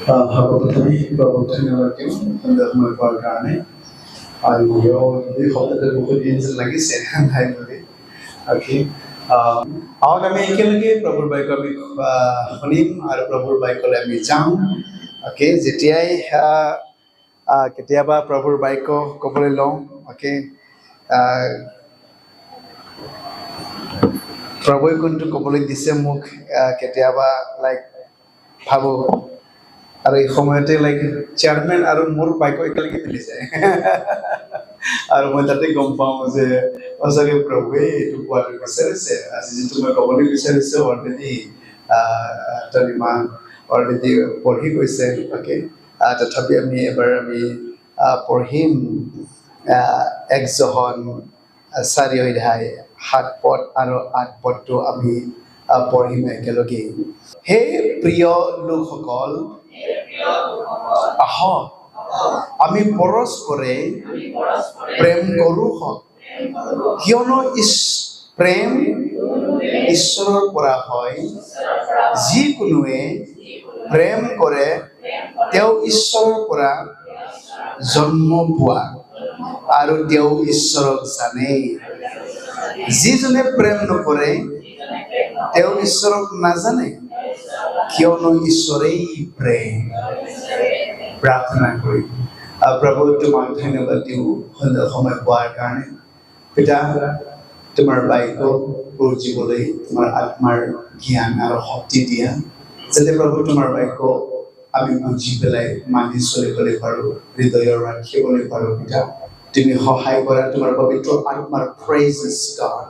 Happy Babutinaki, and that's my partner. I will be hoping that we could use like second highway. Okay. Our American Prabhu by Kami Honim, or Prabhu by Kolami Jam. Okay, ZTI Ketiaba Prabhu by Kopole Long. Okay. Prabhu Kuntu Kopole Disemuk Ketiaba like Pabo. আৰু এই সময়তে like chairman আৰু মোৰ bike একেলগে মিলি যায় আৰু মই তাতে গম পাওঁ যে সঁচাকৈ প্ৰভুৱে এইটো কোৱাটো বিচাৰিছে আজি যিটো মই ক'বলৈ বিচাৰিছোঁ অলৰেডি তলিমা অলৰেডি পঢ়ি গৈছে অ'কে তথাপি এবাৰ আমি পঢ়িম 1 John 4 অধ্যায় 7 পদ আৰু 8 পদটো আমি পঢ়িম একেলগে হে প্ৰিয় লোকসকল আহক আমি পৰস্পৰে প্ৰেম কৰোঁ কিয়নো প্ৰেম ঈশ্বৰৰ পৰা হয় যিকোনোৱে প্ৰেম কৰে তেওঁ ঈশ্বৰৰ পৰা জন্ম পোৱা আৰু তেওঁ ঈশ্বৰক জানে যিজনে প্ৰেম নকৰে তেওঁ ঈশ্বৰক নাজানে কিয়নো ঈশ্বৰেই প্ৰেম প্ৰাৰ্থনা কৰি প্ৰভু তোমাক ধন্যবাদ দিওঁ সুন্দৰ সময় পোৱাৰ কাৰণে পিতা তোমাৰ বাক্য বুজিবলৈ তোমাৰ আত্মাৰ জ্ঞান আৰু শক্তি দিয়া যাতে প্ৰভু তোমাৰ বাক্য আমি বুজি পেলাই মানি চলিবলৈ পাৰোঁ হৃদয়ৰ ৰাখিবলৈ পাৰোঁ পিতা তুমি সহায় কৰা তোমাৰ পবিত্ৰ আত্মাৰ praises God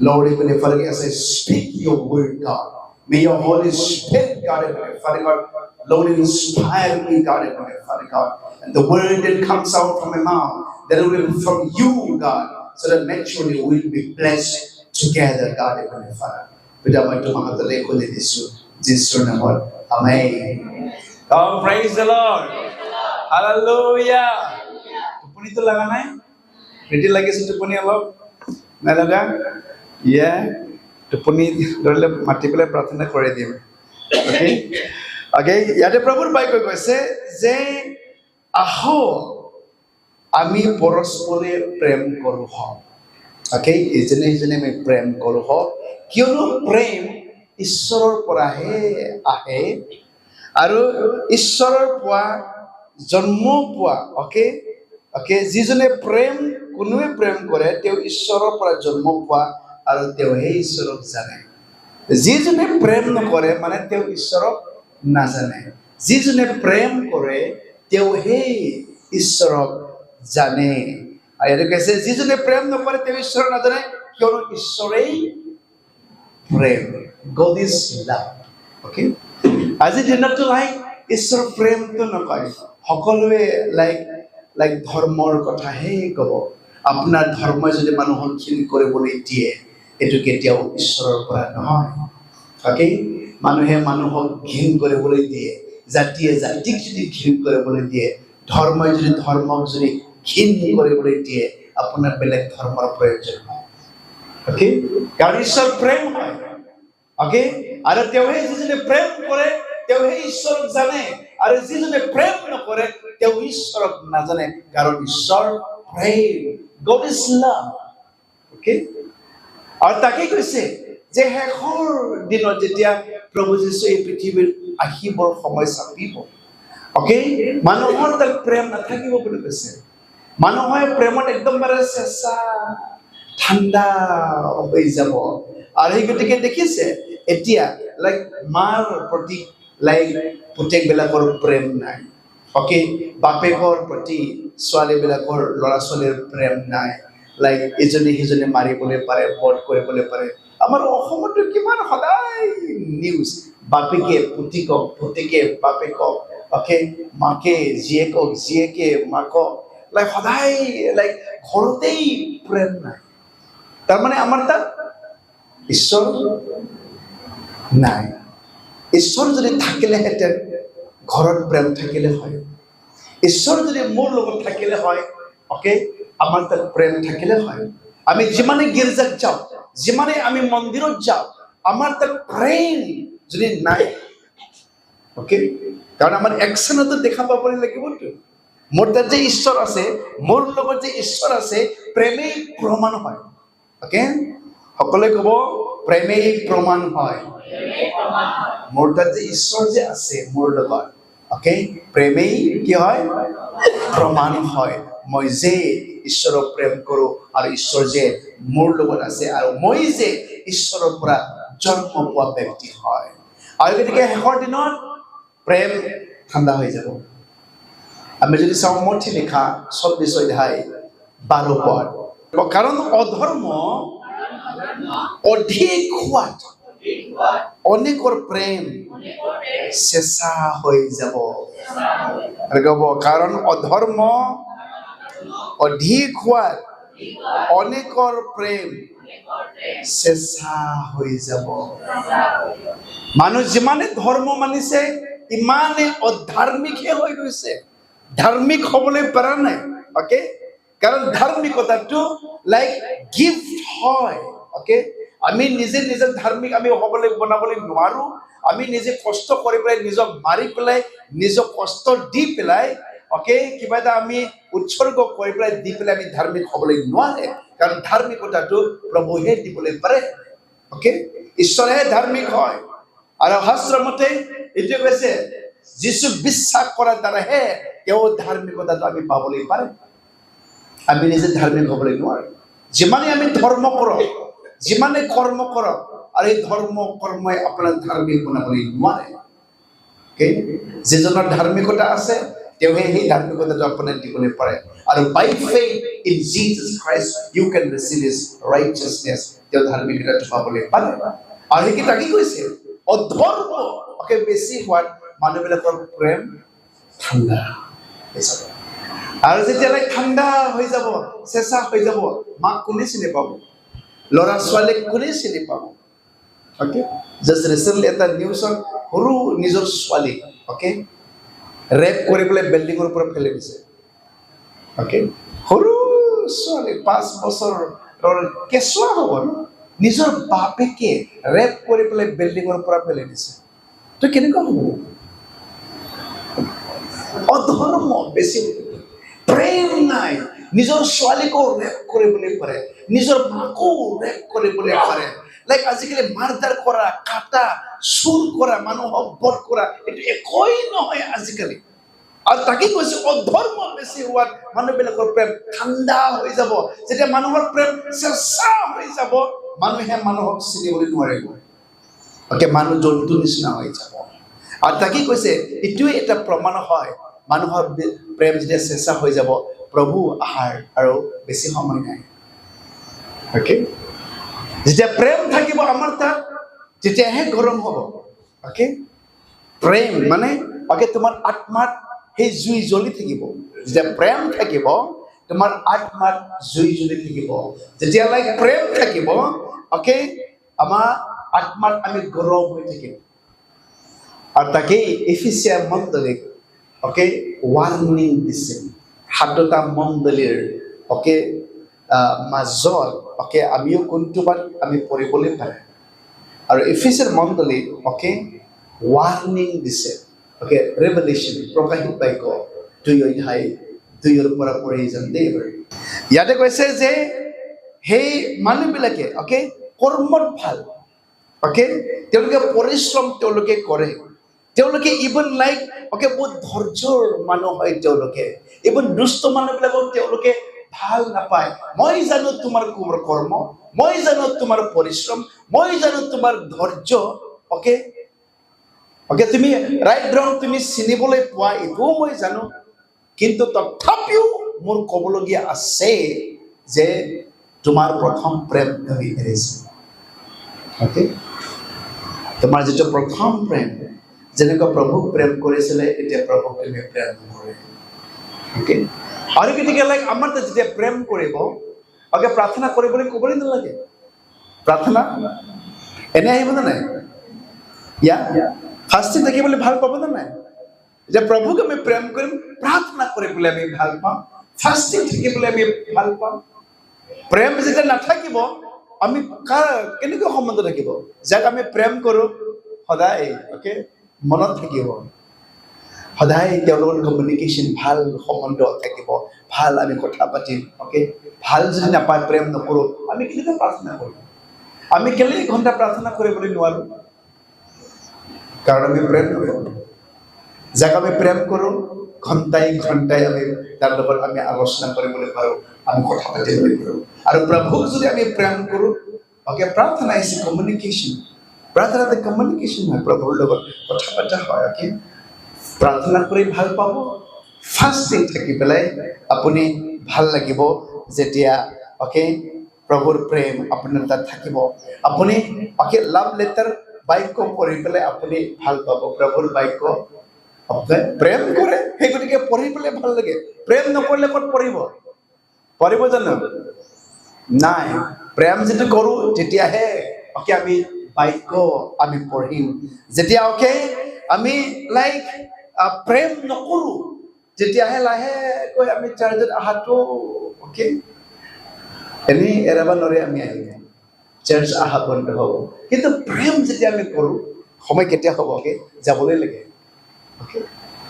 Lord even if as I speak your word God may your Holy Spirit God Father God Lord inspire me God Father God and the word that comes out from my mouth that it will be from you God so that naturally we will be blessed together God Father পিতা মই তোমাৰ হাতলৈ খুলি দিছোঁ যীশুৰ নামত আমেন Come praise the Lord hallelujah টোপনি তো লাগা নাই ৰেডি লাগিছে টোপনি অলপ নালাগা ইয়া টোপনি ধৰিলে মাতি পেলাই প্ৰাৰ্থনা কৰি দিম অ'কে অ'কে ইয়াতে প্ৰভুৰ বাক্য কৈছে যে আহক আমি পৰস্পৰে প্ৰেম কৰোঁ অ'কে ইজনে সিজনে আমি প্ৰেম কৰোঁ কিয়নো প্ৰেম ঈশ্বৰৰ পৰাহে আহে আৰু ঈশ্বৰৰ পৰা জন্ম পোৱা অ'কে অ'কে যিজনে কোনোৱে প্ৰেম কৰে তেওঁ ঈশ্বৰৰ পৰা জন্ম পোৱা আৰু তেওঁহে ঈশ্বৰক জানে যিজনে প্ৰেম নকৰে মানে তেওঁ ঈশ্বৰক নাজানে যিজনে প্ৰেম কৰে তেওঁহে ঈশ্বৰক জানে আৰু ইয়াতে কৈছে যিজনে প্ৰেম নকৰে তেওঁ ঈশ্বৰক নাজানে কিয়নো ঈশ্বৰেই প্ৰেম God is love okay আজিৰ দিনতো ঈশ্বৰ প্ৰেমটো নকয় সকলোৱে লাইক ধৰ্মৰ কথাহে ক'ব আপোনাৰ ধৰ্মই যদি মানুহক ঘৃণ কৰিবলৈ দিয়ে এইটো কেতিয়াও ঈশ্বৰৰ পৰা নহয় অ'কে মানুহে মানুহক ঘৃণ কৰিবলৈ দিয়ে জাতিয়ে জাতিক যদি ঘৃণ কৰিবলৈ দিয়ে ধৰ্মই যদি ধৰ্মক যদি ঘৃণ কৰিবলৈ দিয়ে আপোনাৰ বেলেগ ধৰ্মৰ প্ৰয়োজন হয় অ'কে কাৰণ ঈশ্বৰ প্ৰেম হয় অ'কে আৰু তেওঁহে যিজনে প্ৰেম কৰে তেওঁহে ঈশ্বৰক জানে আৰু যিজনে প্ৰেম নকৰে তেওঁ ঈশ্বৰক নাজানে কাৰণ ঈশ্বৰ প্ৰেম God is love okay আৰু তাকে কৈছে যে শেষৰ দিনত যেতিয়া প্ৰভু যীশু এই পৃথিৱীৰ আহিবৰ সময় চাপিব অ'কে মানুহৰ তাত প্ৰেম নাথাকিব বুলি কৈছে মানুহে প্ৰেমত একদম চেঁচা ঠাণ্ডা হৈ যাব আৰু সেই গতিকে দেখিছে এতিয়া লাইক মাৰ প্ৰতি লাইক পুতেকবিলাকৰ প্ৰেম নাই অ'কে বাপেকৰ প্ৰতি ছোৱালীবিলাকৰ ল'ৰা ছোৱালীৰ প্ৰেম নাই লাইক ইজনে সিজনে মাৰিবলৈ পাৰে বধ কৰিবলৈ পাৰে আমাৰ অসমতো কিমান সদায় নিউজ বাপেকে পুতেকক পুতেকে বাপেকক অ'কে মাকে জীয়েকে মাকক লাইক সদায় লাইক ঘৰতেই প্ৰেম নাই তাৰমানে আমাৰ তাত ঈশ্বৰ নাই ঈশ্বৰ যদি থাকিলেহেঁতেন ঘৰত প্ৰেম থাকিলে হয় ঈশ্বৰ যদি মোৰ লগত থাকিলে হয় অ'কে আমাৰ তাত প্ৰেম থাকিলে হয় আমি যিমানে গীৰ্জাত যাওঁ যিমানে আমি মন্দিৰত যাওঁ আমাৰ তাত প্ৰেম যদি নাই অ'কে কাৰণ আমাৰ একশ্যনতো দেখা পাব লাগিবতো মোৰ তাত যে ঈশ্বৰ আছে মোৰ লগত যে ঈশ্বৰ আছে প্ৰেমেই প্ৰমাণ হয় অ'কে সকলোৱে ক'ব প্ৰেমেই প্ৰমাণ হয় মোৰ তাত যে ঈশ্বৰ যে আছে মোৰ লগত অ'কে প্ৰেমেই কি হয় প্ৰমাণ হয় মই যে ঈশ্বৰক প্ৰেম কৰোঁ আৰু ঈশ্বৰ যে মোৰ লগত আছে আৰু মই যে ঈশ্বৰৰ পৰা জন্ম পোৱা ব্যক্তি হয় আৰু গতিকে শেষৰ দিনত প্ৰেম ঠাণ্ডা হৈ যাব আমি যদি চাওঁ মঠি লিখা 24 অধ্যায় 12 পদ কাৰণ অধৰ্ম অধিক হোৱাত অনেকৰ প্ৰেম চেঁচা হৈ যাব কাৰণ অধৰ্ম অধিক হোৱাত অনেকৰ প্ৰেম চেঁচা হৈ যাব মানুহ যিমানে ধৰ্ম মানিছে ইমানে অধাৰ্মিকহে হৈ গৈছে ধাৰ্মিক হ'বলৈ পৰা নাই অ'কে কাৰণ ধাৰ্মিকতাটো লাইক গিফ্ট হয় অ'কে আমি নিজে ধাৰ্মিক আমি হ'বলৈ বনাবলৈ নোৱাৰো আমি নিজে কষ্ট কৰি পেলাই নিজক মাৰি পেলাই নিজক কষ্ট দি পেলাই অ'কে কিবা এটা আমি উৎসৰ্গ কৰি পেলাই দি পেলাই আমি ধাৰ্মিক হ'বলৈ নোৱাৰে কাৰণ ধাৰ্মিকতাটো প্ৰভুহে দিবলৈ পাৰে অ'কে ঈশ্বৰেহে ধাৰ্মিক হয় আৰু শাস্ত্ৰ মতে এইটো কৈছে যিশু বিশ্বাস কৰাৰ দ্বাৰাহে তেওঁ ধাৰ্মিকতাটো আমি পাবলৈ পাৰে আমি নিজে ধাৰ্মিক হ'বলৈ নোৱাৰো যিমানে আমি ধৰ্ম কৰোঁ যিমানে কৰ্ম কৰক আৰু এই ধৰ্ম কৰ্মই আপোনাৰ ধাৰ্মিক বনাবলৈ নোৱাৰে যিজনৰ ধাৰ্মিকতা আছে তেওঁহে সেই ধাৰ্মিকতাটো আপোনাক দিবলৈ পাৰে আৰু by faith in Jesus Christ you can receive his righteousness তেওঁ ধাৰ্মিকতাটো পাবলৈ পাৰে আৰু সেইকেইটা কি কৈছে অধৰ্ম বেছি হোৱাত মানুহবিলাকৰ প্ৰেম ঠাণ্ডা হৈ যাব আৰু যেতিয়ালৈ ঠাণ্ডা হৈ যাব চেঁচা হৈ যাব মাক কোনে চিনি পাব ল'ৰা ছোৱালীক কোনে চিনি পাব অ'কে জাষ্ট ৰিচেণ্টলি এটা নিউজত সৰু নিজৰ ছোৱালী অ'কে ৰেপ কৰি পেলাই বিল্ডিঙৰ পৰা ফেলাই দিছে অ'কে সৰু ছোৱালী 5 বছৰৰ কেঁচুৱা হ'ব ন নিজৰ বাপেকে ৰেপ কৰি পেলাই বিল্ডিঙৰ পৰা ফেলাই দিছে তো কেনেকুৱা হ'ব অধৰ্ম বেছি প্ৰেম নাই নিজৰ ছোৱালীকো ৰেপ কৰিবলৈ পাৰে নিজৰ মাকো ৰেপ কৰিবলৈ পাৰে লাইক আজিকালি মাৰ্ডাৰ কৰা কাটা চুৰ কৰা মানুহক বধ কৰা এইটো একোৱেই নহয় আজিকালি আৰু তাকে কৈছে অধৰ্ম বেছি হোৱাত মানুহবিলাকৰ প্ৰেম ঠাণ্ডা হৈ যাব যেতিয়া মানুহৰ প্ৰেম চেঁচা হৈ যাব মানুহে মানুহক চিনিবলৈ নোৱাৰিব অ'কে মানুহ জন্তু নিচিনা হৈ যাব আৰু তাকে কৈছে এইটোৱে এটা প্ৰমাণ হয় মানুহৰ প্ৰেম যেতিয়া চেঁচা হৈ যাব প্ৰভু আহাৰ আৰু বেছি সময় নাই অ'কে যেতিয়া প্ৰেম থাকিব আমাৰ তাত তেতিয়াহে গৰম হ'ব অ'কে প্ৰেম মানে অ'কে তোমাৰ আত্মাত সেই জুই জ্বলি থাকিব যেতিয়া প্ৰেম থাকিব তোমাৰ আত্মাত জুই জ্বলি থাকিব যেতিয়ালৈ প্ৰেম থাকিব অ'কে আমাৰ আত্মাত আমি গৰম হৈ থাকিম আৰু তাকেই এফিচিয়া মণ্ডলীক অ'কে ৱাৰ্ণিং দিছে 7টা মণ্ডলীৰ অ'কে মাজত অ'কে আমিও কোনটো বাট আমি পঢ়িবলৈ পাৰে আৰু এফিচিয়াৰ মণ্ডলীক অ'কে ৱাৰ্ণিং দিছে অ'কে ৰেভেলেশ্যন প্ৰকাশিত বাক্য 2 অধ্যায় 2 পৰা পঢ়ি যাম দেই ইয়াতে কৈছে যে সেই মানুহবিলাকে অ'কে কৰ্মত ভাল অ'কে তেওঁলোকে পৰিশ্ৰম তেওঁলোকে কৰে তেওঁলোকে ইভেন লাইক অ'কে বহুত ধৈৰ্যৰ মানুহ হয় তেওঁলোকে ইভেন দুষ্ট মানুহবিলাকক তেওঁলোকে ভাল নাপায় মই জানো তোমাৰ কৰ্ম মই জানো তোমাৰ পৰিশ্ৰম মই জানো তোমাৰ ধৈৰ্য অ'কে অ'কে তুমি ৰাইট ৰং তুমি চিনিবলৈ পোৱা এইটোও মই জানো কিন্তু তথাপিও মোৰ ক'বলগীয়া আছে যে তোমাৰ প্ৰথম প্ৰেম তুমি এৰিছা অ'কে তোমাৰ যিটো প্ৰথম প্ৰেম যেনেকুৱা প্ৰভুক প্ৰেম কৰিছিলে এতিয়া প্ৰভুক তুমি প্ৰেম নকৰে অ'কে আৰু গতিকে লাইক আমাৰ তাত যেতিয়া প্ৰেম কৰিব অ'কে প্ৰাৰ্থনা কৰিবলৈ ক'বলৈ নালাগে প্ৰাৰ্থনা এনে আহিবনে নাই ফাষ্টিং থাকিবলৈ ভাল পাবনে নাই যে প্ৰভুক আমি প্ৰেম কৰিম প্ৰাৰ্থনা কৰিবলৈ আমি ভাল পাম ফাষ্টিং থাকিবলৈ আমি ভাল পাম প্ৰেম যেতিয়া নাথাকিব আমি কেনেকৈ সম্বন্ধ থাকিব যাক আমি প্ৰেম কৰোঁ সদায় অ'কে মনত থাকিব সদায় তেওঁলোকৰ কমিউনিকেশ্যন ভাল সম্বন্ধ থাকিব, ভাল আমি কথা পাতিম। অ'কে, ভাল যদি নাপায়, প্ৰেম নকৰোঁ, আমি কেনেকৈ প্ৰাৰ্থনা কৰিম? আমি কেলে ঘণ্টা প্ৰাৰ্থনা কৰিবলৈ নোৱাৰোঁ? কাৰণ আমি প্ৰেম নকৰোঁ। যাক আমি প্ৰেম কৰোঁ, ঘণ্টাই ঘণ্টাই আমি তাৰ লগত আমি আলোচনা কৰিবলৈ পাৰোঁ, আমি কথা পাতিবলৈ পাৰোঁ। আৰু প্ৰভুক যদি আমি প্ৰেম কৰোঁ, অ'কে, প্ৰাৰ্থনা ইজ কমিউনিকেশ্যন। প্ৰাৰ্থনাতে কমিউনিকেশ্যন হয়, প্ৰভুৰ লগত কথা পতা হয়। অ'কে, প্ৰাৰ্থনা কৰি ভাল পাব। ফাষ্টিং থাকি পেলাই আপুনি ভাল লাগিব যেতিয়া, অ'কে, প্ৰভুৰ প্ৰেম আপোনাৰ তাত থাকিব। আপুনি অ'কে লাভ লেটাৰ বাক্য পঢ়ি পেলাই আপুনি ভাল পাব, প্ৰভুৰ বাক্য প্ৰেম কৰে, সেই গতিকে পঢ়ি পেলাই ভাল লাগে। প্ৰেম নকৰিলে ক'ত পঢ়িব? পঢ়িব জানো? নাই। প্ৰেম যেতিয়া কৰোঁ তেতিয়াহে অ'কে আমি বাক্য আমি পঢ়িম। যেতিয়া অ'কে আমি লাইক প্ৰেম নকৰোঁ, তেতিয়াহে লাহেকৈ আমি চাৰ্চত অহাটো অ'কে এনেই এৰাব নোৱাৰি, আমি আহিম, চাৰ্চ অহা বন্ধ হ'ব। কিন্তু প্ৰেম যেতিয়া আমি কৰোঁ, সময় কেতিয়া হ'ব? অ'কে, যাবলৈ লাগে। অ'কে,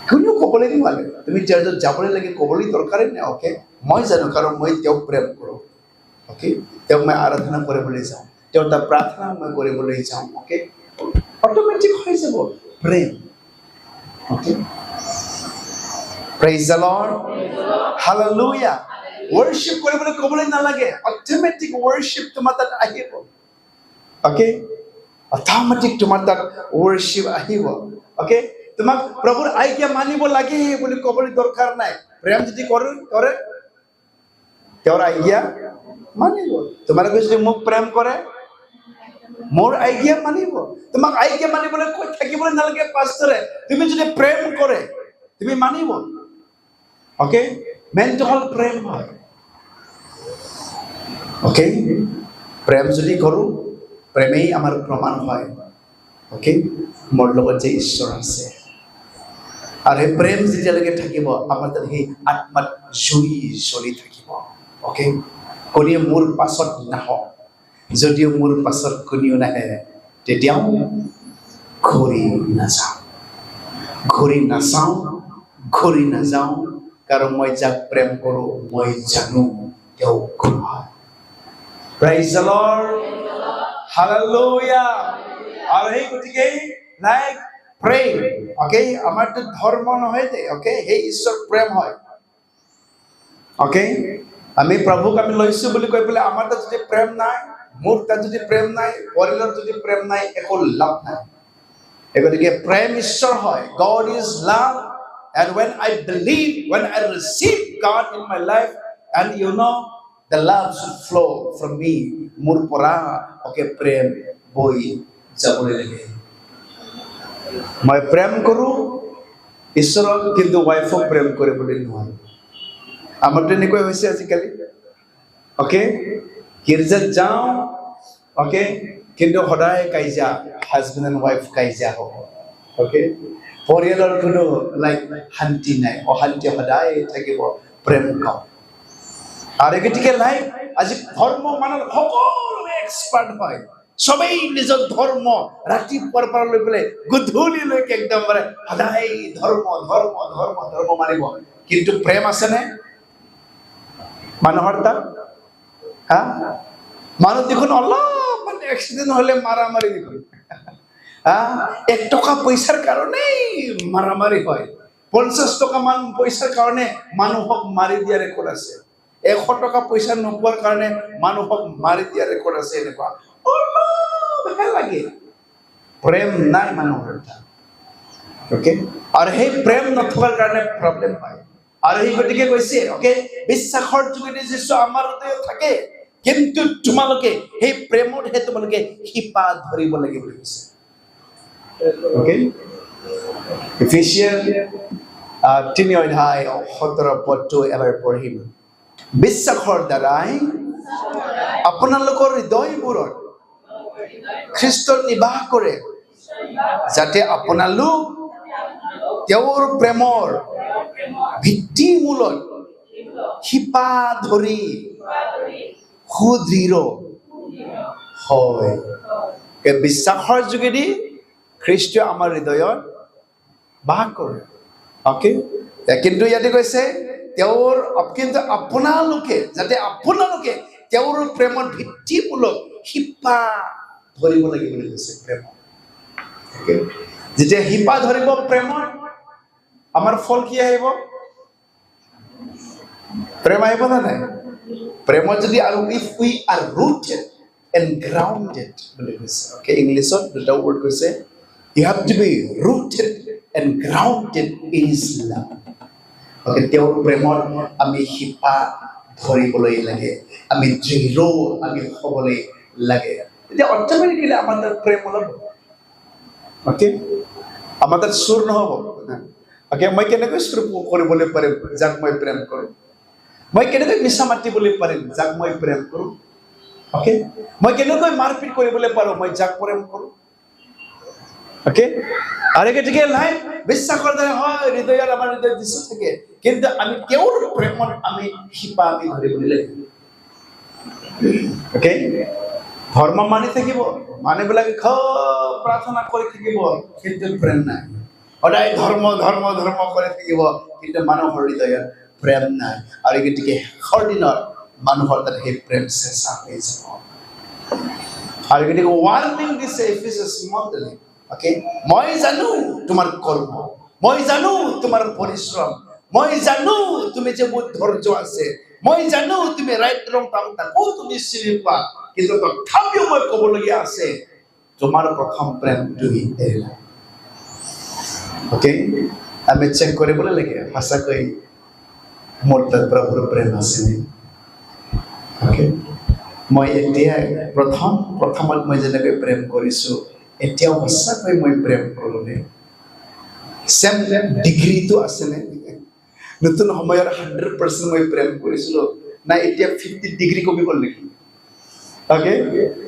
কোনেও ক'বলৈ নোৱাৰে তুমি চাৰ্চত যাবলৈ লাগে, ক'বলৈ দৰকাৰেই নাই। অ'কে, মই জানো, কাৰণ মই তেওঁক প্ৰেম কৰোঁ। অ'কে, তেওঁক মই আৰাধনা কৰিবলৈ যাওঁ, তেওঁৰ তাত প্ৰাৰ্থনা মই কৰিবলৈ যাওঁ। অ'কে, অট'মেটিক হৈ যাব প্ৰেম। Okay, praise the lord, hallelujah. Worship কৰিবলৈ ক'বলৈ নালাগে, অট'মেটিক ৱৰ্শ্বিপ তোমাৰ তাত আহিব। অ'কে, অট'মেটিক তোমাৰ তাত ৱৰ্শ্বিপ আহিব। অ'কে, তোমাক প্ৰভুৰ আজ্ঞা মানিব লাগে বুলি ক'বলৈ দৰকাৰ নাই। প্ৰেম যদি কৰে তেওঁৰ আজ্ঞা মানিব। তোমালোকে যদি মোক প্ৰেম কৰে, মোৰ আজ্ঞা মানিব। তোমাক আজ্ঞা মানিবলৈ কৈ থাকিবলৈ নালাগে পাষ্টৰে। তুমি যদি প্ৰেম কৰে, তুমি মানিব। অ'কে, মেইনটো হ'ল প্ৰেম হয়। অ'কে, প্ৰেম যদি কৰোঁ, প্ৰেমেই আমাৰ প্ৰমাণ হয়। অ'কে, মোৰ লগত যে ঈশ্বৰ আছে। আৰু সেই প্ৰেম যেতিয়ালৈকে থাকিব, আমাৰ তাত সেই আত্মাত জুই জ্বলি থাকিব। অ'কে, কোনেও মোৰ পাছত নাহক, যদিও মোৰ পাছত কোনেও নাহে, তেতিয়াও ঘূৰি নাযাওঁ, ঘূৰি নাচাওঁ, ঘূৰি নাযাওঁ। কাৰণ মই যাক প্ৰেম কৰোঁ, মই জানো তেওঁ কোন হয়। Praise the lord, hallelujah. আৰু সেই গতিকে লাইক প্ৰেম, অ'কে, আমাৰতো ধৰ্ম নহয় দে। অ'কে, সেই ঈশ্বৰ প্ৰেম হয়। অ'কে, আমি প্ৰভুক আমি লৈছোঁ বুলি কৈ পেলাই আমাৰ তাত যদি প্ৰেম নাই, মোৰ তাত যদি প্ৰেম নাই, পৰিয়ালত যদি প্ৰেম নাই, একো লাভ নাই। গতিকে প্ৰেম ঈশ্বৰ হয়। God is love, and when I believe, when I receive God in my life, and the love should flow from me, মোৰ পৰা অ'কে প্ৰেম বৈ যাবলৈ লাগে। মই প্ৰেম কৰোঁ ঈশ্বৰক, কিন্তু ৱাইফক প্ৰেম কৰিবলৈ নোৱাৰোঁ। আমাৰ তেনেকৈ হৈছে আজিকালি। অ'কে, গীৰ্জাত যাওঁ, অ'কে, কিন্তু সদায় কাজিয়া, হাজবেণ্ড এণ্ড ৱাইফ কাজিয়া হ'ব। অ'কে, পৰিয়ালৰ কোনো লাইক শান্তি নাই, অশান্তি সদায় থাকিব। প্ৰেম কম। আৰু গতিকে লাইক আজি ধৰ্ম মানত সকলোৱে এক্সপাৰ্ট হয়, চবেই নিজৰ ধৰ্ম ৰাতিপুৱাৰ পৰা লৈ পেলাই গধূলিলৈকে একদম সদায় ধৰ্ম ধৰ্ম ধৰ্ম ধৰ্ম মানিব। কিন্তু প্ৰেম আছেনে মানুহৰ তাত? হা, মানুহ দেখোন অলপমান এক্সিডেণ্ট হ'লে মাৰামাৰি দেখোন। 1 টকা পইচাৰ কাৰণেই মাৰামাৰি হয়। 50 টকামান পইচাৰ কাৰণে মানুহক মাৰি দিয়া ৰেকৰ্ড আছে। 100 টকা পইচা নোপোৱাৰ কাৰণে মানুহক মাৰি দিয়া ৰেকৰ্ড আছে। এনেকুৱা অলপহে লাগে, প্ৰেম নাই মানুহৰ তাত। অ'কে, আৰু সেই প্ৰেম নথকাৰ কাৰণে প্ৰব্লেম হয়। আৰু সেই গতিকে কৈছে, অ'কে, বিশ্বাসৰ যোগেদি যিটো আমাৰ হৃদয়ত থাকে, কিন্তু তোমালোকে সেই প্ৰেমতহে তোমালোকে শিপা ধৰিব লাগে বুলি কৈছে। অ'কে, এফেচিয়ান 3 অধ্যায় 17 পদটো এবাৰ পঢ়িম। বিশ্বাসৰ দ্বাৰাই আপোনালোকৰ হৃদয়বোৰত খ্ৰীষ্ট নিবাস কৰে, যাতে আপোনালোক তেওঁৰ প্ৰেমৰ ভিত্তিমূলত শিপা ধৰি সুদৃঢ় হয়। বিশ্বাসৰ যোগেদি খ্ৰীষ্টই আমাৰ হৃদয়ত বাস কৰে। অকে, কিন্তু ইয়াতে কৈছে তেওঁৰ কিন্তু আপোনালোকে যাতে আপোনালোকে তেওঁৰ প্ৰেমৰ ভিত্তিমূলক শিপা ধৰিব লাগিব বুলি কৈছে। প্ৰেমত যেতিয়া শিপা ধৰিব প্ৰেমৰ, আমাৰ ফল কি আহিব? প্ৰেম আহিব না নাই? প্ৰেমত যদি আৰু if we are rooted and grounded বুলি কৈছে। অকে, ইংলিছত দুটা ৱৰ্ড কৈছে, you have to be rooted and grounded in his love। Okay, তেওঁৰ প্ৰেমত আমি শিপা ধৰিবলৈ লাগে, আমি দৃঢ় আমি হ'বলৈ লাগে। এতিয়া অট'মেটিকলি আমাৰ তাত প্ৰেম ওলাব। অকে, আমাৰ তাত চুৰ নহ'ব। অকে, মই কেনেকৈ চুৰ কৰিবলৈ পাৰিম যাক মই প্ৰেম কৰোঁ? মই কেনেকৈ মিছা মাতিবলৈ পাৰিম যাক মই প্ৰেম কৰোঁ? অকে, মই কেনেকৈ মাৰপিট কৰিবলৈ পাৰোঁ মই যাক প্ৰেম কৰোঁ? অকে, আৰু গতিকে নাই বিশ্বাসৰ দ্বাৰা হয় হৃদয়ত আমাৰ হৃদয় যিছু থাকে, কিন্তু আমি তেওঁৰ প্ৰেমত আমি শিপা আমি ধৰিবলৈ লাগিব। অকে, ধৰ্ম মানি থাকিব মানুহবিলাকে খুব প্ৰাৰ্থনা কৰি থাকিব, কিন্তু প্ৰেম নাই। সদায় ধৰ্ম ধৰ্ম ধৰ্ম কৰি থাকিব, কিন্তু মানুহৰ হৃদয়ত প্ৰেম নাই। আৰু গতিকে শেষৰ দিনত মানুহৰ তাত সেই প্ৰেম চেঁচা হৈ যাব। আৰু গতিকে ৱাৰ্নিং দিছে এফেছাছ মণ্ডলীক। অকে, মই জানো তোমাৰ কৰ্ম, মই জানো তোমাৰ পৰিশ্ৰম, মই জানো তুমি যে বহুত ধৈৰ্য আছে, মই জানো তুমি ৰাইট ৰং তাকো তুমি চিনি পোৱা, কিন্তু তথাপিও মই ক'বলগীয়া আছে, তোমাৰ প্ৰথম প্ৰেমটো এৰিলা। অকে, আমি চেক কৰিবলৈ লাগে সঁচাকৈ মোৰ তাত প্ৰভুৰ প্ৰেম আছেনে? অকে, মই এতিয়া প্ৰথমত মই যেনেকৈ প্ৰেম কৰিছোঁ, এতিয়াও সঁচাকৈ মই প্ৰেম কৰোঁনে? চেম ডিগ্ৰীটো আছেনে? নতুন সময়ত 100% মই প্ৰেম কৰিছিলোঁ না এতিয়া 50 ডিগ্ৰী কমি গ'ল নেকি? অকে,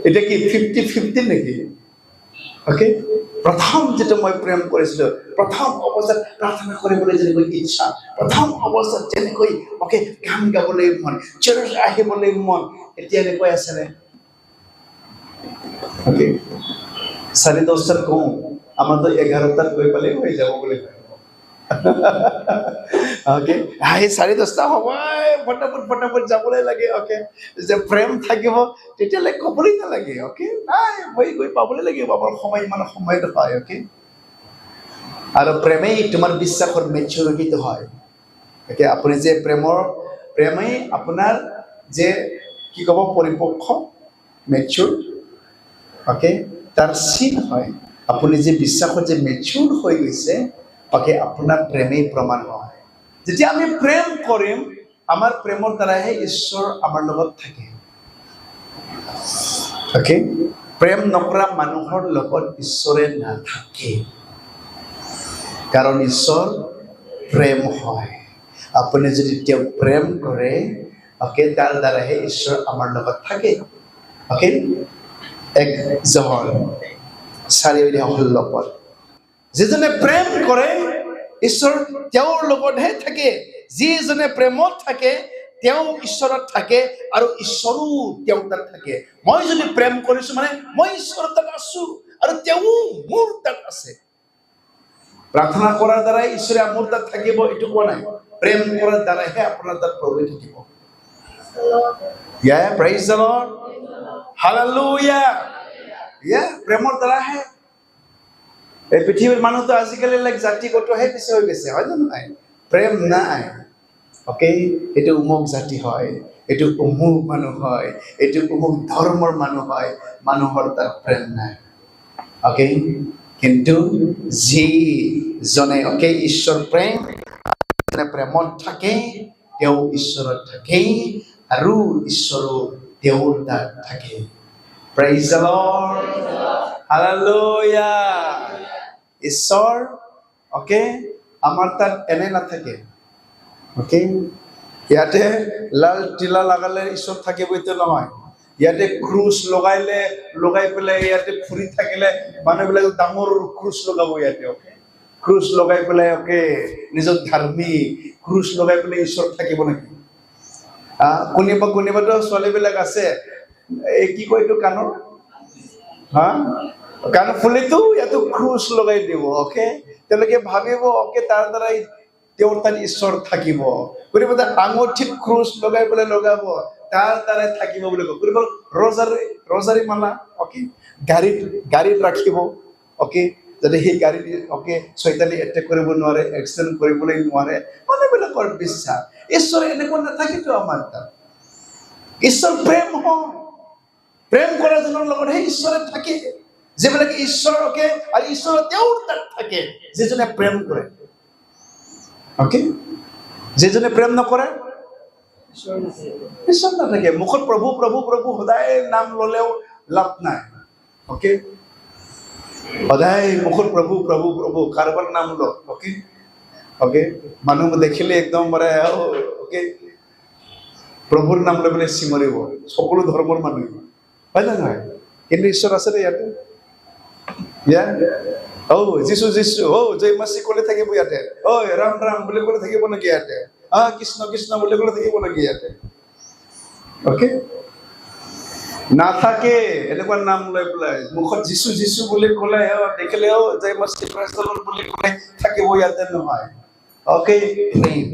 এতিয়া কি 50-50 নেকি? অকে, প্ৰথম যেতিয়া মই প্ৰেম কৰিছিলোঁ, প্ৰথম অৱস্থাত প্ৰাৰ্থনা কৰিবলৈ যেনেকৈ ইচ্ছা, প্ৰথম অৱস্থাত যেনেকৈ অকে গান গাবলৈ মন, চাৰ্চ আহিবলৈ মন, এতিয়া এনেকৈ আছেনে? অকে, 10:30 কওঁ, আমাৰতো 11টাত গৈ পালেই হৈ যাব বুলি কয়। অকে, 10:30 সময় ফটাফট যাবলৈ লাগে। অকে, যে প্ৰেম থাকিব তেতিয়ালৈ ক'বলৈ নালাগে। অকে, নাই মই গৈ পাবলৈ লাগিব, আমাৰ সময় ইমান সময় নহয়। অকে, আৰু প্ৰেমেই তোমাৰ বিশ্বাসৰ মেচুৰিটিটো হয়। অকে, আপুনি যে প্ৰেমেই আপোনাৰ যে কি ক'ব পৰিপক্ষ মেচুৰ, অকে, তাৰ চিন হয়। আপুনি যে বিশ্বাসত যে মেচুৰ হৈ গৈছে, অকে, আপোনাৰ প্ৰেমেই প্ৰমাণ হয়। যেতিয়া আমি প্ৰেম কৰিম, আমাৰ প্ৰেমৰ দ্বাৰাহে ঈশ্বৰ আমাৰ লগত থাকে। অকে, প্ৰেম নকৰা মানুহৰ লগত ঈশ্বৰে নাথাকে, কাৰণ ঈশ্বৰ প্ৰেম হয়। আপুনি যদি তেওঁক প্ৰেম কৰে, অকে, তাৰ দ্বাৰাহে ঈশ্বৰ আমাৰ লগত থাকে। অকে, 1 জন 4:16 যিজনে প্ৰেম কৰে ঈশ্বৰ তেওঁৰ লগতহে থাকে। যিজনে প্ৰেমত থাকে তেওঁ ঈশ্বৰত থাকে, আৰু ঈশ্বৰো তেওঁৰ তাত থাকে। মই যদি প্ৰেম কৰিছো মানে মই ঈশ্বৰৰ তাত আছো, আৰু তেওঁ মোৰ তাত আছে। প্ৰাৰ্থনা কৰাৰ দ্বাৰাই ঈশ্বৰে মোৰ তাত থাকিব এইটো কোৱা নাই, প্ৰেম কৰাৰ দ্বাৰাহে আপোনাৰ তাত প্ৰভু থাকিব। Yeah, praise the Lord. Hallelujah. Yeah, প্ৰেমৰ দ্বাৰাহে। এই পৃথিৱীৰ মানুহতো আজিকালি জাতিগতহে পিছে হৈ গৈছে, হয় জানো নাই? প্ৰেম নাই। অকে, এইটো অমুক জাতি হয়, এইটো অমুক মানুহ হয়, এইটো অমুক ধৰ্মৰ মানুহ হয়, মানুহৰ তাত প্ৰেম নাই। অকে, কিন্তু যিজনে অকে ঈশ্বৰ প্ৰেম, প্ৰেমত থাকে, তেওঁ ঈশ্বৰত থাকে, আৰু ঈশ্বৰো তেওঁৰ তাত থাকে। Praise the Lord. Hallelujah. ঈশ্বৰ অকে আমাৰ তাত এনে নাথাকে। অকে, ইয়াতে লাল টিলা লগালে ঈশ্বৰ থাকিবইতো নহয়। ইয়াতে ক্ৰুচ লগাই পেলাই ইয়াতে ফুৰি থাকিলে মানুহবিলাক ডাঙৰ ক্ৰুচ লগাব ইয়াতে। অকে, ক্ৰুচ লগাই পেলাই অকে নিজৰ ধাৰ্মিক ক্ৰুচ লগাই পেলাই ঈশ্বৰ থাকিব নেকি? কোনোবাতো ছোৱালীবিলাক আছে, এই কি কয় এইটো কাণৰ কাণ ফুলিতো ইয়াতো ক্ৰুচ লগাই দিব। অকে, তেওঁলোকে ভাবিব অকে তাৰ দ্বাৰাই তেওঁৰ তাত ঈশ্বৰ থাকিব। গতিকে তাত আঙুঠিত ক্ৰুচ লগাই পেলাই লগাব, তাৰ দ্বাৰাই থাকিব বুলি কয়। গতিকে ৰজাৰী মালা, অকে, গাড়ীত ৰাখিব, অকে, যাতে সেই গাড়ী চৈতানে এটেক কৰিব নোৱাৰে, এক্সিডেণ্ট কৰিবলৈ নোৱাৰে। মানুহবিলাকৰ বিশ্বাস। ঈশ্বৰ এনেকুৱা নাথাকেতো আমাৰ তাত। ঈশ্বৰ প্ৰেম হয়, প্ৰেম কৰাজনৰ লগতহে ঈশ্বৰে থাকে। যিবিলাকে ঈশ্বৰকে আৰু ঈশ্বৰ তেওঁৰ তাত থাকে, যিজনে প্ৰেম কৰে। অকে, যিজনে প্ৰেম নকৰে ঈশ্বৰ নাথাকে। মুখত প্ৰভু প্ৰভু প্ৰভু সদায় নাম ললেও লাভ নাই। অকে, সদায় মুখত প্ৰভু প্ৰভু প্ৰভু কাৰোবাৰ নাম ল, অকে অকে, মানুহ দেখিলে একদম মানে অকে প্ৰভুৰ নাম লৈ পেলাই চিমৰিব, সকলো ধৰ্মৰ মানুহ, হয় নে নহয়? কিন্তু ঈশ্বৰ আছে দে ইয়াতে। যিশু যিশু, জয় মাসি ক'লে থাকিব ইয়াতে। ৰাম ৰাম বুলি ক'লে থাকিব নেকি ইয়াতে? কৃষ্ণ কৃষ্ণ বুলি ক'লে থাকিব নেকি ইয়াতে? অকে, নাথাকে। এনেকুৱা নাম লৈ পেলাই মুখত যিশু যিশু বুলি ক'লে দেখিলেও জয় মাসি বুলি ক'লে থাকিব ইয়াতে নহয়। অকে, প্ৰেম।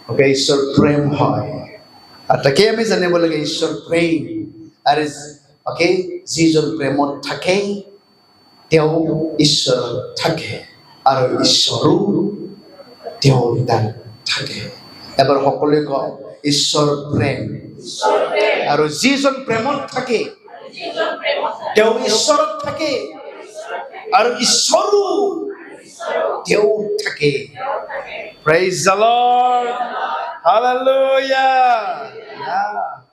অকে, ঈশ্বৰ প্ৰেম হয়। আৰু তাকে আমি জানিব লাগে, ঈশ্বৰ প্ৰেম। আৰু অকে, যিজন প্ৰেমত থাকে তেওঁ ঈশ্বৰ থাকে, আৰু ঈশ্বৰো তেওঁৰ তাত থাকে। এবাৰ সকলোৱে কয়, ঈশ্বৰ প্ৰেম। আৰু যিজন প্ৰেমত থাকে তেওঁ ঈশ্বৰত থাকে, আৰু ঈশ্বৰো তেওঁ থাকে। Praise the lord, hallelujah.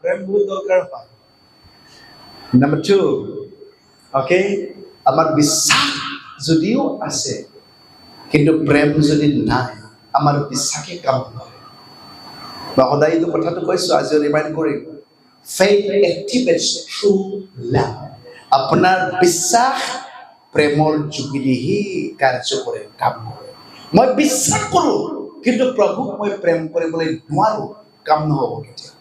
প্ৰেম বহুত দৰকাৰ হয়। নাম্বাৰ 2, অকে, আমাৰ বিশ্বাস যদিও আছে কিন্তু প্ৰেম যদি নাই, আমাৰ বিশ্বাসে কাম নকৰে। মই সদায় এইটো কথাটো কৈছো, আজিও ৰিমাইণ্ড কৰিম। Faith activates through love. আপোনাৰ বিশ্বাস প্ৰেমৰ যোগেদিহে কাৰ্য কৰে, কাম কৰে। মই বিশ্বাস কৰো কিন্তু প্ৰভুক মই প্ৰেম কৰিবলৈ নোৱাৰো, কাম নহব কেতিয়া।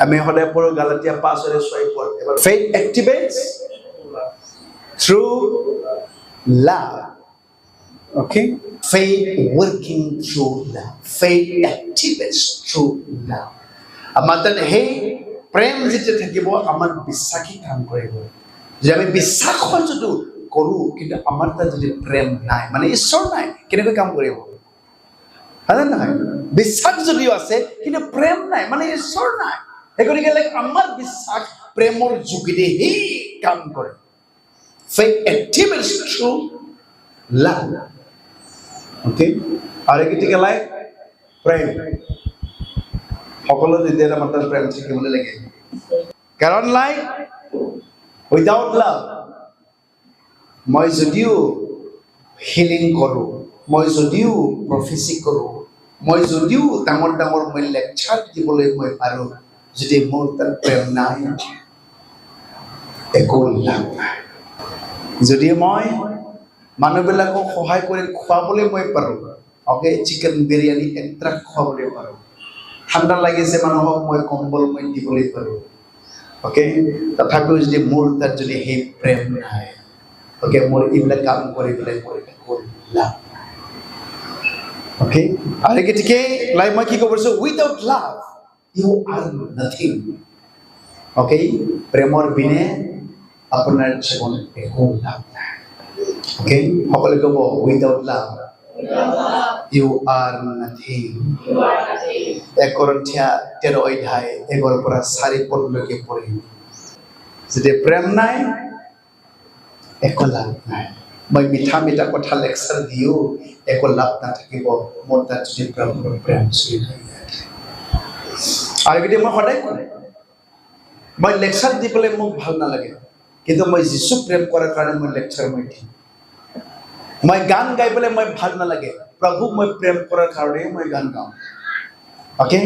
আমি সদায় পঢ়ো গালাতিয়া 5:6। এবাৰ faith activates through love. Okay, faith working through love. Faith activates through love. আমাৰ তাত সেই প্ৰেম যেতিয়া থাকিব, আমাৰ বিশ্বাসী কাম কৰিব। যদি আমি বিশ্বাস যদি কৰো কিন্তু আমাৰ তাত যদি প্ৰেম নাই, মানে ঈশ্বৰ নাই, কেনেকৈ কাম কৰিব? হয় নহয়? বিশ্বাস যদিও আছে কিন্তু প্ৰেম নাই, মানে ঈশ্বৰ নাই। গতিকে আমাৰ বিশ্বাস প্ৰেমৰ যোগেদিহে কাম কৰে। Faith activates through love. Okay, আৰু গতিকে প্ৰেম সকলো দিলে আমাৰ তাত প্ৰেম থাকিবলৈ লাগে। কাৰণ উইদাউট লাভ, মই যদিও হিলিং কৰো, মই যদিও প্ৰফেচি কৰো, মই যদিও ডাঙৰ ডাঙৰ মই লেকচাৰ দিবলৈ মই পাৰো, যদি মোৰ তাত প্ৰেম নাই, একো লাভ নাই। যদি মই মানুহবিলাকক সহায় কৰি খুৱাবলৈ মই পাৰো, অকে, চিকেন বিৰিয়ানী একটা খুৱাবলৈ পাৰো, ঠাণ্ডা লাগিছে মানুহক মই কম্বল মই দিবলৈ পাৰো, অকে, তথাপিও যদি মোৰ তাত যদি সেই প্ৰেম নাই, অকে, মোৰ এইবিলাক কাম কৰি পেলাই মই একো লাভ নাই। অকে, আৰু গতিকে মই কি ক'ব পাৰিছো, without love you R nothing. Okay, প্ৰেমৰ বিনে আপোনাৰ জীৱন একো লাভ নাই। অকে, সকলোৱে ক'ব, without love you R nothing. 1 Corinthians 13:1-4 পঢ়িম। যদি প্ৰেম নাই, একো লাভ নাই। মই মিঠা মিঠা কথা লেকচাৰ দিও একো লাভ নাথাকিব, মোৰ তাত যদি প্ৰেম চলি থাকে। আৰু যদি মই সদায় কওঁ, মই লেকচাৰ দি পেলাই মোক ভাল নালাগে, কিন্তু মই যিচুক প্ৰেম কৰাৰ কাৰণে মই লেকচাৰ মই দিম। মই গান গাই পেলাই মই ভাল নালাগে, প্ৰভুক মই প্ৰেম কৰাৰ কাৰণে মই গান গাওঁ। অকে,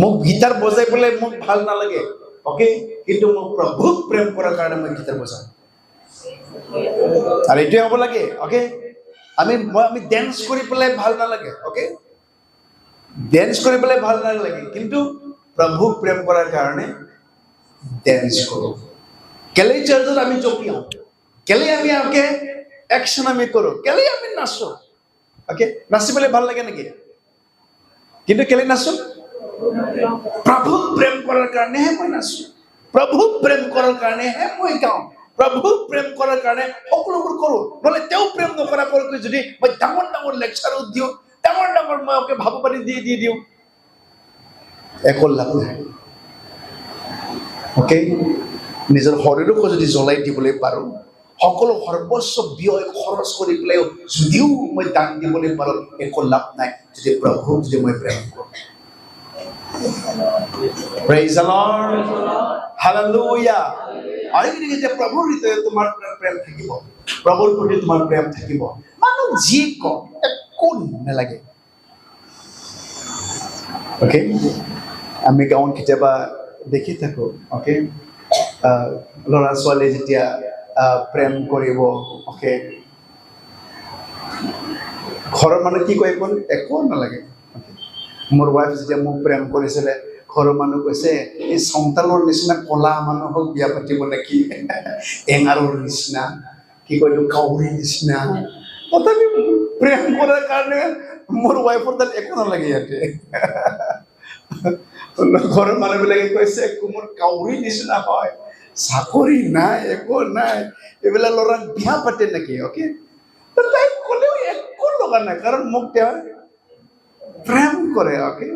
মোক গীটাৰ বজাই পেলাই মোক ভাল নালাগে, অকে, কিন্তু মোক প্ৰভুক প্ৰেম কৰাৰ কাৰণে মই গীটাৰ বজাওঁ। আৰু এইটোৱে হ'ব লাগে। অকে, আমি ডেন্স কৰি পেলাই ভাল নালাগে, অকে, ডেন্স কৰি পেলাই ভাল নালাগে, কিন্তু প্ৰভুক প্ৰেম কৰাৰ কাৰণে ডেন্স কৰোঁ। কেলে চাৰ্চত আমি জঁপিয়াওঁ, কেলে আমি একশ্যন আমি কৰোঁ কেলে আমি নাচোঁ অ'কে নাচিবলৈ ভাল লাগে নেকি কিন্তু কেলে নাচোঁ প্ৰভুক প্ৰেম কৰাৰ কাৰণেহে মই নাচোঁ প্ৰভুক প্ৰেম কৰাৰ কাৰণেহে মই গাওঁ প্ৰভুক প্ৰেম কৰাৰ কাৰণে সকলোবোৰ কৰোঁ নহ'লে তেওঁ প্ৰেম নকৰাকৈ যদি মই ডাঙৰ ডাঙৰ লেকচাৰো দিওঁ ডাঙৰ ডাঙৰ মই ওকে ভাবো পাৰি দি দিওঁ একো লাভ নাই অ'কে নিজৰ শৰীৰকো যদি জ্বলাই দিবলৈ পাৰোঁ সকলো সৰ্বস্ব ব্যয় খৰচ কৰি পেলাই যদিও মই দান দিবলৈ পাৰোঁ একো লাভ নাই যদি প্ৰভুক যদি মই প্ৰেম কৰোঁ Praise the Lord. Hallelujah. আৰু কি যে প্ৰভুৰ হৃদয়ত তোমাৰ প্ৰেম থাকিব প্ৰভুৰ প্ৰতি তোমাৰ প্ৰেম থাকিব মানুহ যি কওক একো নালাগে অ'কে আমি গাঁৱত কেতিয়াবা দেখি থাকোঁ অ'কে ল'ৰা ছোৱালী যেতিয়া প্ৰেম কৰিব অ'কে ঘৰৰ মানুহ কি কয় একো নালাগে মোৰ ৱাইফ যেতিয়া মোক প্ৰেম কৰিছিলে ঘৰৰ মানুহ কৈছে এই সন্তানৰ নিচিনা কলা মানুহক বিয়া পাতিব নেকি এঙাৰৰ নিচিনা কি কয় কাউৰীৰ নিচিনা তথাপি প্ৰেম কৰাৰ কাৰণে মোৰ ৱাইফৰ তাত একো নালাগে ইয়াতে ঘৰৰ মানুহবিলাকে কৈছে মোৰ কাউৰীৰ নিচিনা হয় চাকৰি নাই একো নাই এইবিলাক ল'ৰাক বিয়া পাতে নেকি অ'কে তাই ক'লেও একো লগা নাই কাৰণ মোক তেওঁ প্ৰেম কৰে অ'কে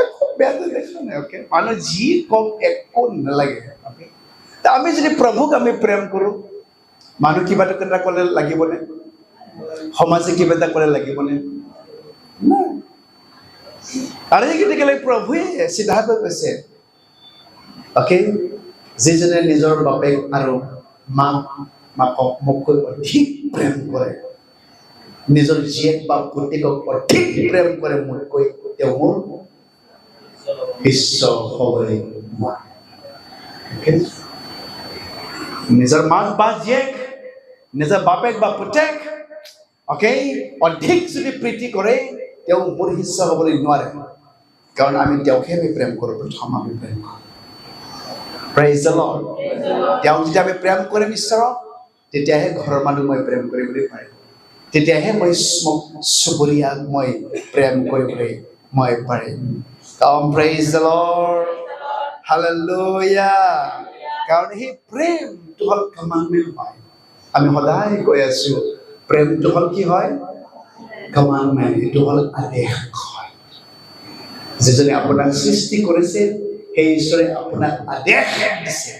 একো বেয়া দেখা নাই অ'কে মানুহ যি কওক একো নালাগে অ'কে আমি যদি প্ৰভুক আমি প্ৰেম কৰোঁ মানুহ কিবা এটা ক'লে লাগিবনে সমাজে কিবা এটা ক'লে লাগিবনে নাই আৰু সেইকেইটাকে প্ৰভুৱে চিধাকৈ কৈছে অ'কে যিজনে নিজৰ বাপেক আৰু মাকক মোতকৈ অধিক প্ৰেম কৰে নিজৰ জীয়েক বা পুতেকক অধিক প্ৰেম কৰে মোতকৈ তেওঁ মোৰ ঈশ্বৰ হ'বলৈ নিজৰ মাক বা জীয়েক নিজৰ বাপেক বা পুতেক অ'কে অধিক যদি প্ৰীতি কৰে তেওঁ মোৰ ঈশ্বৰ হ'বলৈ নোৱাৰে কাৰণ আমি তেওঁকহে আমি প্ৰেম কৰোঁ প্ৰথম আমি প্ৰেম কৰোঁ Praise the Lord. তেওঁক যেতিয়া আমি প্ৰেম কৰিম ঈশ্বৰক তেতিয়াহে ঘৰৰ মানুহ মই প্ৰেম কৰিবলৈ পাৰিম তেতিয়াহে মই চুবুৰীয়াক মই প্ৰেম কৰিবলৈ মই পাৰিম Praise the Lord. Hallelujah. কাৰণ সেই প্ৰেমটো হ'ল কমাণ্ডমেণ্ট হয় আমি সদায় কৈ আছোঁ প্ৰেমটো হ'ল কি হয় কমাণ্ডমেণ্ট এইটো হ'ল আদেশ হয় যিজনে আপোনাক সৃষ্টি কৰিছে সেই ঈশ্বৰে আপোনাক আদেশ দিছে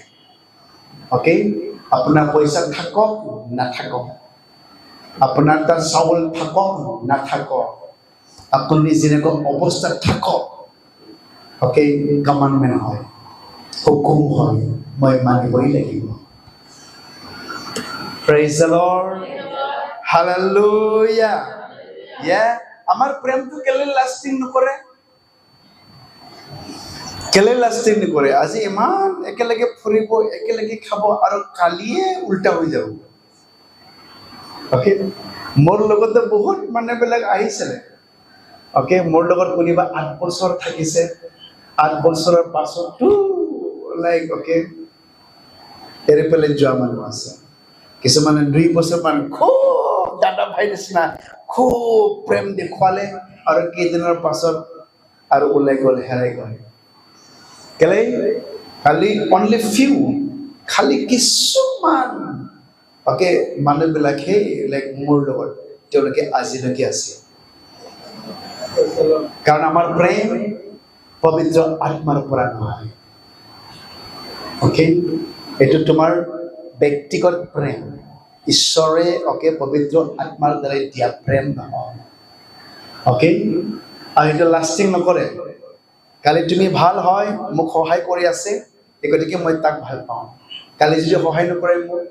অ'কে আপোনাৰ পইচা থাকক নাথাকক আপোনাৰ তাত চাউল থাকক নাথাকক আপুনি যেনেকুৱা অৱস্থাত থাকক অ'কে কমাণ্ডমেণ্ট হয় হুকুম হয় মই মানিবই লাগিব Praise the Lord. Hallelujah. আমাৰ প্ৰেমটো কেলে লাষ্টিং নকৰে কেলে লাষ্টিং নকৰে আজি ইমান একেলগে ফুৰিব একেলগে খাব আৰু কালিয়ে উল্টা হৈ যাব অ'কে মোৰ লগতে বহুত মানুহবিলাক আহিছিলে অ'কে মোৰ লগত কোনোবা 8 বছৰ থাকিছে 8 বছৰৰ পাছতো লাইক অ'কে এৰি পেলাই যোৱা মানুহ আছে কিছুমানে 2 বছৰমান খুব দাদা ভাই নিচিনা খুব প্ৰেম দেখুৱালে আৰু কেইদিনৰ পাছত আৰু ওলাই গ'ল হেৰাই গ'ল কেলে খালি অনলি ফিউ খালি কিছুমান অ'কে মানুহবিলাকে লাইক মোৰ লগত তেওঁলোকে আজিলৈকে আছে কাৰণ আমাৰ প্ৰেম পবিত্ৰ আত্মাৰ পৰা নহয় অ'কে এইটো তোমাৰ ব্যক্তিগত প্ৰেম ঈশ্বৰে অ'কে পবিত্ৰ আত্মাৰ দ্বাৰাই দিয়া প্ৰেম নহয় অ'কে আৰু এইটো লাষ্টিং নকৰে কালি তুমি ভাল হয় মোক সহায় কৰি আছে এই গতিকে মই তাক ভাল পাওঁ কালি যদি সহায় নকৰে মোক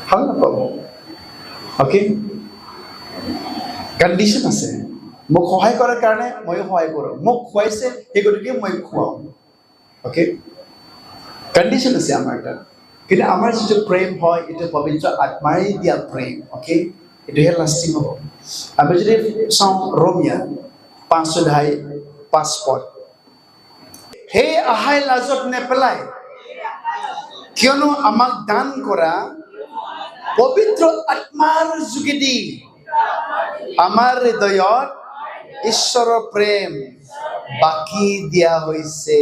ভাল নাপাব অ'কে কণ্ডিশ্যন আছে মোক সহায় কৰাৰ কাৰণে ময়ো সহায় কৰোঁ মোক খুৱাইছে সেই গতিকে মই খুৱাওঁ অ'কে কণ্ডিশ্যন আছে আমাৰ তাত কিন্তু আমাৰ যিটো প্ৰেম হয় এইটো পবিত্ৰ আত্মাৰে দিয়া প্ৰেম অ'কে এইটোহে লাষ্টিং হ'ব আমি যদি চাওঁ ৰোমিয়া 5:5 সেই আহাই লাজত নেপেলাই কিয়নো আমাক দান কৰা পবিত্ৰ আত্মাৰ যোগেদি আমাৰ হৃদয়ত ঈশ্বৰৰ প্ৰেম বাকি দিয়া হৈছে।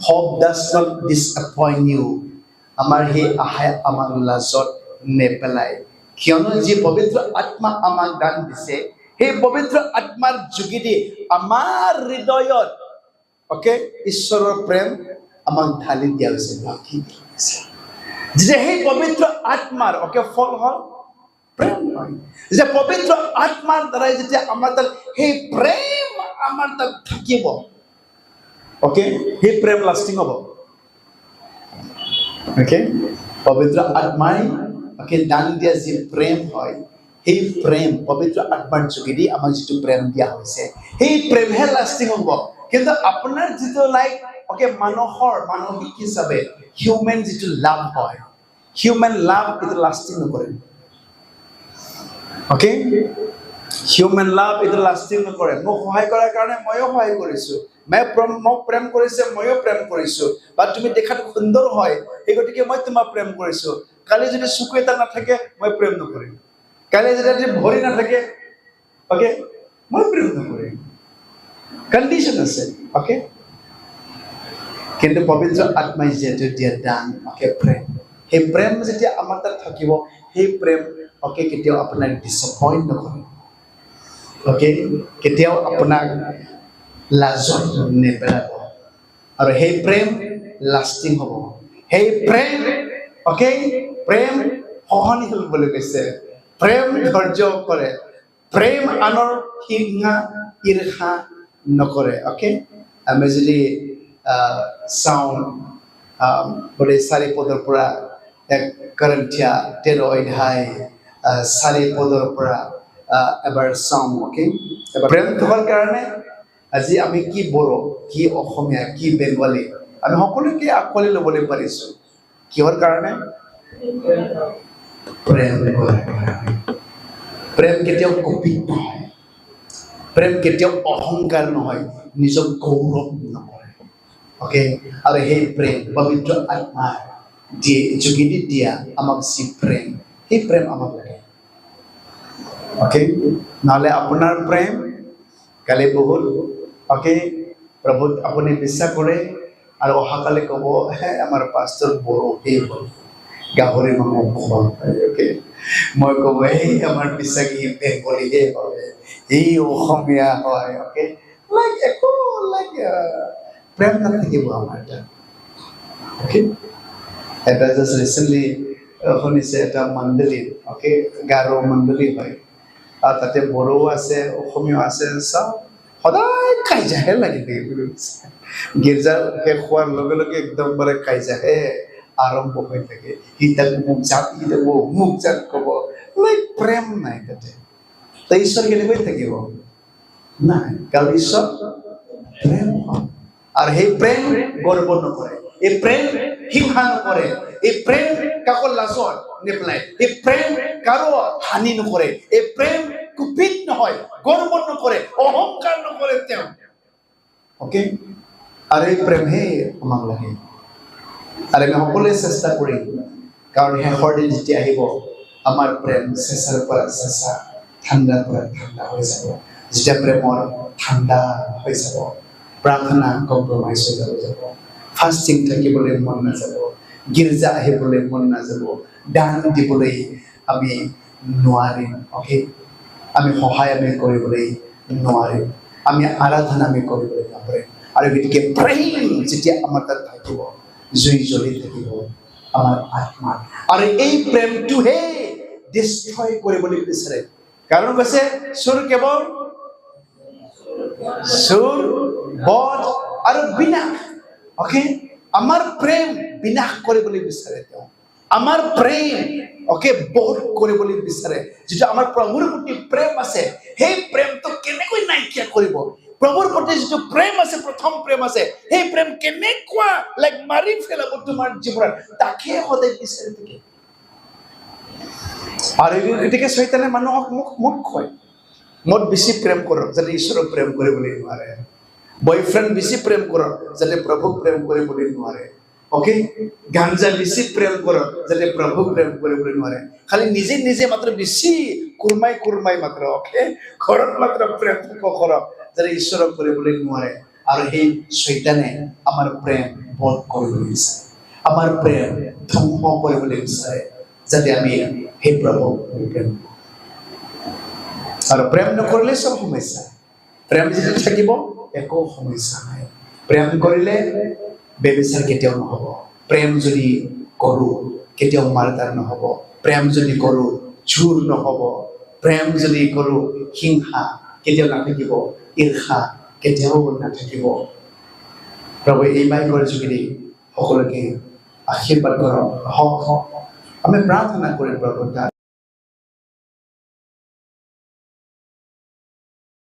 Hope does not disappoint you. আমাৰ সেই আশাই আমাক লাজত নেপেলায়, কিয়নো যি পবিত্ৰ আত্মা আমাক দান দিছে, সেই পবিত্ৰ আত্মাৰ যোগেদি আমাৰ হৃদয়ত ঈশ্বৰৰ প্ৰেম আমাক ঢালি দিয়া হৈছে, বাকি দিয়া হৈছে। যে সেই পবিত্ৰ আত্মাৰ ফল হ'ল প্ৰেম হয়। যে পবিত্ৰ আত্মাৰ দ্বাৰাই যেতিয়া আমাৰ তাত সেই প্ৰেম আমাৰ তাত থাকিব, সেই প্ৰেম লাষ্টিং হ'ব। পবিত্ৰ আত্মাই দান দিয়া যি প্ৰেম হয়, সেই প্ৰেম পবিত্ৰ আত্মাৰ যোগেদি আমাক যিটো প্ৰেম দিয়া হৈছে, সেই প্ৰেমহে লাষ্টিং হ'ব। কিন্তু আপোনাৰ যিটো মানুহৰ মানসিক হিচাপে হিউমেন যিটো লাভ হয়, হিউমেন লাভ এইটো লাষ্টিং নকৰে। হিউমেন লাভ এইটো লাষ্টিং নকৰে। মোক সহায় কৰাৰ কাৰণে ময়ো সহায় কৰিছো, মোক প্ৰেম কৰিছে ময়ো প্ৰেম কৰিছো, বা তুমি দেখাত সুন্দৰ হয় এই গতিকে মই তোমাক প্ৰেম কৰিছো। কালি যদি চকু এটা নাথাকে মই প্ৰেম নকৰিম, কালি যদি ভৰি নাথাকে মই প্ৰেম নকৰিম। কণ্ডিশ্যন আছে। কিন্তু পবিত্ৰ আত্মাই যিহেতু দিয়া দান প্ৰেম, সেই প্ৰেম যেতিয়া আমাৰ তাত থাকিব, সেই প্ৰেম কেতিয়াও আপোনাক ডিসএপইণ্ট নকৰে, কেতিয়াও আপোনাক লাজত নেপেলাব, আৰু সেই প্ৰেম লাষ্টিং হ'ব। সেই প্ৰেম প্ৰেম সহনশীল বুলি কৈছে, প্ৰেম ধৈৰ্য কৰে, প্ৰেম আনৰ ঈৰ্ষা নকৰে। আমি যদি চাওঁ 4 পদৰ পৰা 1 কৰিন্থিয়া 13 অধ্যায় 4 পদৰ পৰা এবাৰ চাওঁ। এবাৰ প্ৰেম থকাৰ কাৰণে আজি আমি কি বড়ো, কি অসমীয়া, কি বেংগলী, আমি সকলোকে আঁকোৱালি ল'বলৈ পাৰিছো। কিহৰ কাৰণে? প্ৰেম। প্ৰেম কেতিয়াও কপি নহয়, প্ৰেম কেতিয়াও অহংকাৰ নহয়, নিজক গৌৰৱ নকৰে। আৰু সেই প্ৰেম পবিত্ৰ আত্মাৰ যোগেদি দিয়া আমাক যি প্ৰেম, সেই প্ৰেম আমাক লাগে। নহ'লে আপোনাৰ প্ৰেম কালি বহুত প্ৰভুত আপুনি বিশ্বাস কৰে আৰু অহাকালি ক'ব আমাৰ পাষ্টাৰ বড়োতেই হ'ল, গাহৰি মাংস খোৱা হয়। মই ক'ব আমাৰ বিশ্বাসী বেংগলীহে হয়, এই অসমীয়া হয়। একো প্ৰেম নাথাকিব আমাৰ তাত। এটা জাষ্ট ৰিচেণ্টলি শুনিছে, এটা মণ্ডলী গাৰো মণ্ডলী হয়, আৰু তাতে বড়ো আছে, অসমীয়া আছে, চব সদায় কাজিয়াহে লাগি থাকে। গীৰ্জা শেষ হোৱাৰ লগে লগে একদম কাজিয়াহে আৰম্ভ হৈ থাকে। সি তাক মোক জাত দিব, মোক জাত ক'ব, প্ৰেম নাই তাতে। ঈশ্বৰ কেনেকৈ থাকিব? নাই, কাৰণ ঈশ্বৰ প্ৰেম হয়। আৰু সেই প্ৰেম গৰ্ব নকৰে, এই প্ৰেম হিংসা নকৰে, এই প্ৰেম কাকো লাজত নেপেলায়, এই প্ৰেম কাৰো হানি নকৰে, এই প্ৰেম কুপিত নহয়, গৰ্ব নকৰে, অহংকাৰ নকৰে তেওঁ। আৰু এই প্ৰেমহে আমাক লাগে। আৰু আমি সকলোৱে চেষ্টা কৰিম, কাৰণ শেষৰ দিন যেতিয়া আহিব আমাৰ প্ৰেম চেঁচাৰ পৰা চেঁচা, ঠাণ্ডাৰ পৰা ঠাণ্ডা হৈ যাব। যেতিয়া প্ৰেমৰ ঠাণ্ডা হৈ যাব, প্ৰাৰ্থনা কম্প্ৰমাইজ হৈ যাব, ফাষ্টিং থাকিবলৈ মন নাযাব, গীৰ্জা আহিবলৈ মন নাযাব, দান দিবলৈ আমি নোৱাৰিম। আমি সহায় কৰিবলৈ নোৱাৰিম, আমি আৰাধনা কৰিবলৈ নোৱাৰিম। আৰু গতিকে প্ৰেম যেতিয়া আমাৰ তাত থাকিব, জুই জ্বলি থাকিব আমাৰ আত্মা। আৰু এই প্ৰেমটোহে ডিষ্ট্ৰয় কৰিবলৈ বিচাৰে, কাৰণ কৈছে চোৰ কেৱল চোৰ, বধ আৰু বিনাশ। আমাৰ প্ৰেম বিনাশ কৰিবলৈ বিচাৰে তেওঁ, আমাৰ প্ৰেম বধ কৰিবলৈ বিচাৰে। যিটো আমাৰ প্ৰভুৰ প্ৰতি প্ৰেম আছে, সেই প্ৰেমটো কেনেকৈ নাইকিয়া কৰিব? প্ৰভুৰ প্ৰতি যিটো প্ৰেম আছে, প্ৰথম প্ৰেম আছে, সেই প্ৰেম কেনেকুৱা মাৰি পেলাব তোমাৰ জীৱনত, তাকে সদায় বিচাৰি থাকে। আৰু গতিকে শয়তানে মানুহক মোক কয়, মদ বেছি প্ৰেম কৰক যাতে ঈশ্বৰক প্ৰেম কৰিবলৈ নোৱাৰে, বয়ফ্ৰেণ্ড বেছি প্ৰেম কৰক যাতে প্ৰভুক প্ৰেম কৰিবলৈ নোৱাৰে, ওকে গাঞ্জা বেশি প্ৰেম কৰক যাতে প্ৰভু প্ৰেম কৰিবলৈ নোৱাৰে খালি নিজে নিজে মাত্ৰ বেছি কুৰমাই মাত্ৰ ওকে ঘৰত মাত্ৰ প্ৰেম কৰক যাতে ঈশ্বৰক কৰিবলৈ নোৱাৰে আৰু সেই শয়তানে আমাৰ প্ৰেম বধ কৰিবলৈ বিচাৰে আমাৰ প্ৰেম ধ্বংস কৰিবলৈ বিচাৰে যাতে আমি সেই প্ৰভুক প্ৰেম আৰু প্ৰেম নকৰিলে সব সমস্যা প্ৰেম যদি থাকিব একো সমস্যা নাই প্ৰেম কৰিলে বেবিচাৰ কেতিয়াও নহব প্ৰেম যদি কৰোঁ কেতিয়াও মাৰতাৰ নহব প্ৰেম যদি কৰোঁ ঝুৰ নহব প্ৰেম যদি কৰোঁ হিংসা কেতিয়াও নাথাকিব ঈৰ্ষা কেতিয়াও নাথাকিব প্ৰভু এই বাইকৰ যোগেদি সকলোকে আশীৰ্বাদ কৰক হওক আমি প্ৰাৰ্থনা কৰিম প্ৰভু তাত